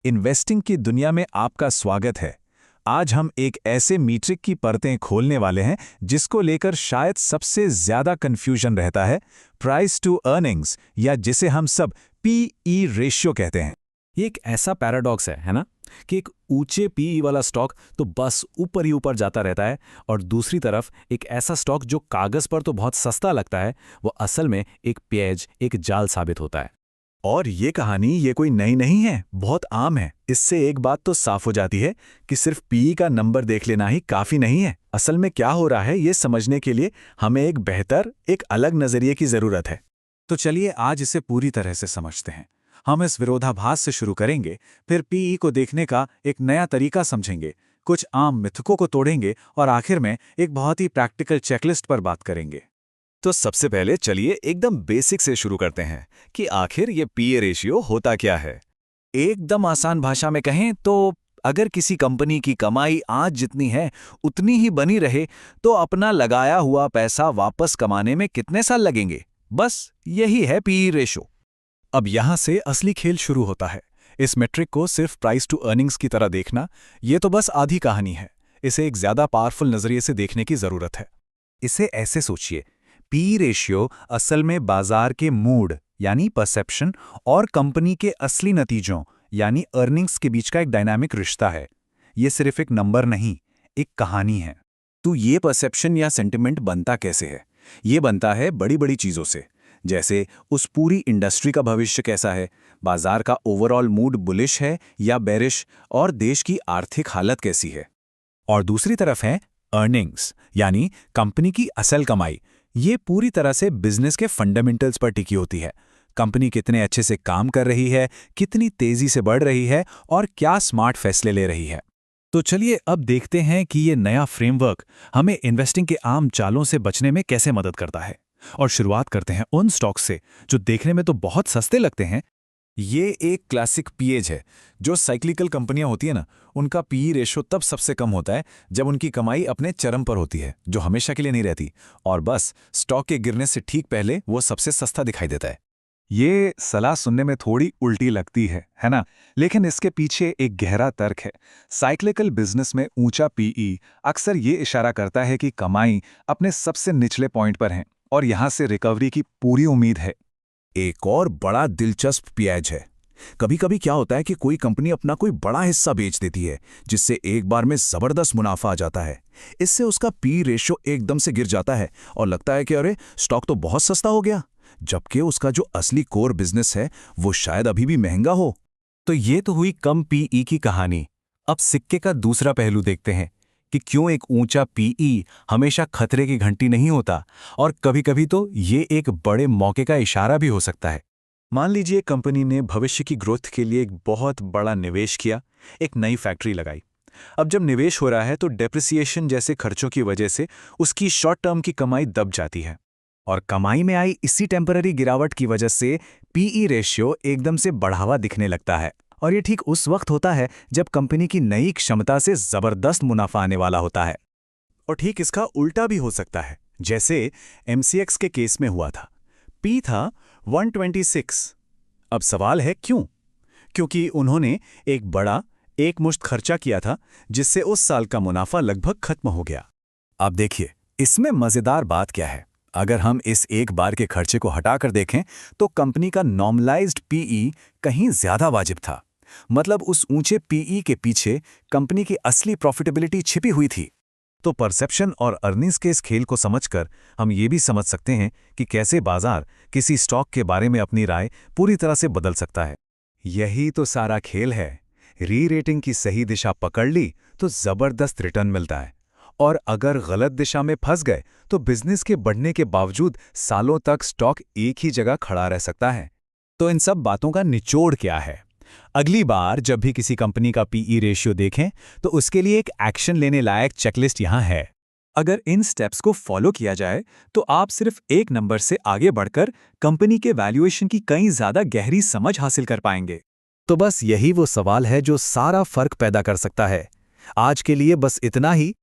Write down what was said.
Investing की दुनिया में आपका स्वागत है। आज हम एक ऐसे मीट्रिक की परतें खोलने वाले हैं जिसको लेकर शायद सबसे ज्यादा कंफ्यूजन रहता है, प्राइस टू अर्निंग्स, या जिसे हम सब पीई रेशियो कहते हैं। ये एक ऐसा पैराडॉक्स है ना, कि एक ऊंचे पीई वाला स्टॉक तो बस ऊपर ही ऊपर जाता रहता है, और दूसरी तरफ एक ऐसा स्टॉक जो कागज पर तो बहुत सस्ता लगता है, वो असल में एक पेज, एक जाल साबित होता है। और ये कहानी ये कोई नई नहीं है, बहुत आम है। इससे एक बात तो साफ हो जाती है कि सिर्फ पीई का नंबर देख लेना ही काफी नहीं है। असल में क्या हो रहा है ये समझने के लिए हमें एक बेहतर, एक अलग नजरिए की जरूरत है। तो चलिए आज इसे पूरी तरह से समझते हैं। हम इस विरोधाभास से शुरू करेंगे, फिर पीई को देखने का एक नया तरीका समझेंगे, कुछ आम मिथकों को तोड़ेंगे और आखिर में एक बहुत ही प्रैक्टिकल चेकलिस्ट पर बात करेंगे। तो सबसे पहले चलिए एकदम बेसिक से शुरू करते हैं कि आखिर ये पीई रेशियो होता क्या है। एकदम आसान भाषा में कहें तो अगर किसी कंपनी की कमाई आज जितनी है उतनी ही बनी रहे तो अपना लगाया हुआ पैसा वापस कमाने में कितने साल लगेंगे, बस यही है पीई रेशियो। अब यहां से असली खेल शुरू होता है। इस मेट्रिक को सिर्फ प्राइस टू अर्निंग्स की तरह देखना, ये तो बस आधी कहानी है। इसे एक ज्यादा पावरफुल नजरिए से देखने की जरूरत है। इसे ऐसे सोचिए, पी रेशियो असल में बाजार के मूड यानी परसेप्शन और कंपनी के असली नतीजों यानी अर्निंग्स के बीच का एक डायनामिक रिश्ता है। ये सिर्फ एक नंबर नहीं, एक कहानी है। तो ये परसेप्शन या सेंटिमेंट बनता कैसे है? ये बनता है बड़ी बड़ी चीजों से, जैसे उस पूरी इंडस्ट्री का भविष्य कैसा है, बाजार का ओवरऑल मूड बुलिश है या बेरिश, और देश की आर्थिक हालत कैसी है। और दूसरी तरफ है अर्निंग्स यानी कंपनी की असल कमाई। ये पूरी तरह से बिजनेस के फंडामेंटल्स पर टिकी होती है। कंपनी कितने अच्छे से काम कर रही है, कितनी तेजी से बढ़ रही है और क्या स्मार्ट फैसले ले रही है। तो चलिए अब देखते हैं कि ये नया फ्रेमवर्क हमें इन्वेस्टिंग के आम चालों से बचने में कैसे मदद करता है। और शुरुआत करते हैं उन स्टॉक्स से जो देखने में तो बहुत सस्ते लगते हैं। ये एक क्लासिक पीएज है। जो साइक्लिकल कंपनियां होती है ना, उनका पीई रेशो तब सबसे कम होता है जब उनकी कमाई अपने चरम पर होती है, जो हमेशा के लिए नहीं रहती, और बस स्टॉक के गिरने से ठीक पहले वो सबसे सस्ता दिखाई देता है। ये सलाह सुनने में थोड़ी उल्टी लगती है ना? लेकिन इसके पीछे एक गहरा तर्क है। साइक्लिकल बिजनेस में ऊंचा पीई अक्सर ये इशारा करता है कि कमाई अपने सबसे निचले पॉइंट पर है और यहां से रिकवरी की पूरी उम्मीद है। एक और बड़ा दिलचस्प पेज है। कभी कभी क्या होता है कि कोई कंपनी अपना कोई बड़ा हिस्सा बेच देती है, जिससे एक बार में जबरदस्त मुनाफा आ जाता है। इससे उसका पी रेशो एकदम से गिर जाता है और लगता है कि अरे स्टॉक तो बहुत सस्ता हो गया, जबकि उसका जो असली कोर बिजनेस है वो शायद अभी भी महंगा हो। तो ये तो हुई कम पीई की कहानी। अब सिक्के का दूसरा पहलू देखते हैं कि क्यों एक ऊंचा पीई हमेशा खतरे की घंटी नहीं होता, और कभी-कभी तो ये एक बड़े मौके का इशारा भी हो सकता है। मान लीजिए कंपनी ने भविष्य की ग्रोथ के लिए एक बहुत बड़ा निवेश किया, एक नई फैक्ट्री लगाई। अब जब निवेश हो रहा है तो डेप्रिसिएशन जैसे खर्चों की वजह से उसकी शॉर्ट टर्म की कमाई दब जाती है, और कमाई में आई इसी टेम्पररी गिरावट की वजह से पीई रेशियो एकदम से बढ़ावा दिखने लगता है। और ये ठीक उस वक्त होता है जब कंपनी की नई क्षमता से जबरदस्त मुनाफा आने वाला होता है। और ठीक इसका उल्टा भी हो सकता है, जैसे एमसीएक्स के केस में हुआ था। पी था 126। अब सवाल है क्यों? क्योंकि उन्होंने एक बड़ा एकमुश्त खर्चा किया था जिससे उस साल का मुनाफा लगभग खत्म हो गया। अब देखिए इसमें मजेदार बात क्या है। अगर हम इस एक बार के खर्चे को हटाकर देखें तो कंपनी का नॉर्मलाइज्ड पीई कहीं ज्यादा वाजिब था। मतलब उस ऊंचे पीई के पीछे कंपनी की असली प्रॉफिटेबिलिटी छिपी हुई थी। तो परसेप्शन और अर्निंग्स के इस खेल को समझकर हम ये भी समझ सकते हैं कि कैसे बाजार किसी स्टॉक के बारे में अपनी राय पूरी तरह से बदल सकता है। यही तो सारा खेल है। री रेटिंग की सही दिशा पकड़ ली तो जबरदस्त रिटर्न मिलता है, और अगर गलत दिशा में फंस गए तो बिजनेस के बढ़ने के बावजूद सालों तक स्टॉक एक ही जगह खड़ा रह सकता है। तो इन सब बातों का निचोड़ क्या है? अगली बार जब भी किसी कंपनी का पीई रेशियो देखें तो उसके लिए एक एक्शन लेने लायक चेकलिस्ट यहाँ है। अगर इन स्टेप्स को फॉलो किया जाए तो आप सिर्फ एक नंबर से आगे बढ़कर कंपनी के वैल्यूएशन की कई ज्यादा गहरी समझ हासिल कर पाएंगे। तो बस यही वो सवाल है जो सारा फर्क पैदा कर सकता है। आज के लिए बस इतना ही।